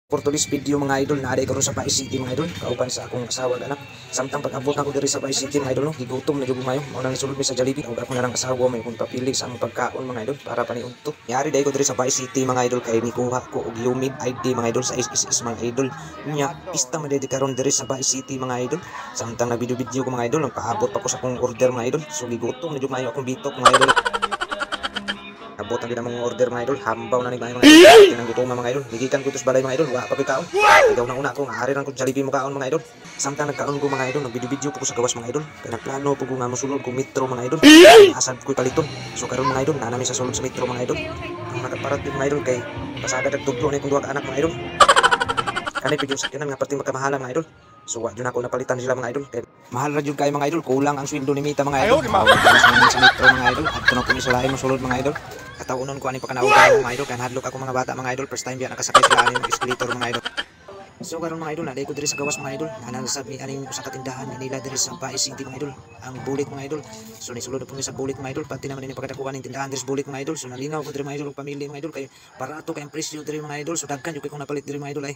For today's video mga idol, naaday karon sa Pais City mga idol, kauban sa akong asawa anak. Samtang pag-abot nako diri sa Pais City mga idol, no, gigutom na jud mayo. Mao nang nisulod mi sa Jollibee, ug ako na lang asawa may kung papili sa among pagkaon mga idol para paniudto. Yari day ko diri sa Pais City mga idol kay mikuha ko og humid ID mga idol sa SSS mga idol. Nya pista man dedi karon diri sa Pais City mga idol. Samtang na video ko mga idol, nagpaabot pa ko sa akong order mga idol. So gigutom na jud mayo akong bitok mga idol. Abot ang mga order mga idol, hambaw na ni mga idol. Tinang gutom mga idol. Gigikan ko tus balay mga idol, wa pa kaon. Ikaw na una ko, ari ran ko Jollibee mo kaon mga idol. Samtang nagkaon ko mga idol, nagvideo-video ko sa gawas mga idol. Kaya nagplano po ko nga mosulod ko metro mga idol. Asad ko paliton. So karon mga idol, nanami sa sulod sa metro mga idol. Ang nakaparating mga idol kay pasada nagtudlo ni kung duha ka anak mga idol. Kani pidyo sakyanan nga perting magkamahalan mga idol. So wa jud ako napalitan sila mga idol. Kay mahal ra jud kay mga idol, kulang ang sweldo ni Mita mga idol. Sa metro mga idol, adto na ko ni sila mosulod mga idol. Kataunon ko ani pa kanawag mga idol kan hadlok ako mga bata mga idol, first time biya nakasakay sila ani ng escalator mga idol. So karon mga idol, naday ko diri sa gawas mga idol. Nanasab ni aning usa ka tindahan nila diri sa Pais City mga idol, ang bulik mga idol. So nisulod po mi sa bulik mga idol, pati naman ni pagkadakuan ning tindahan diri sa bulik mga idol. So nalinaw ko diri mga idol og pamilya mga idol kay barato kay ang presyo diri mga idol. So dagkan jud kay kung napalit diri mga idol ay.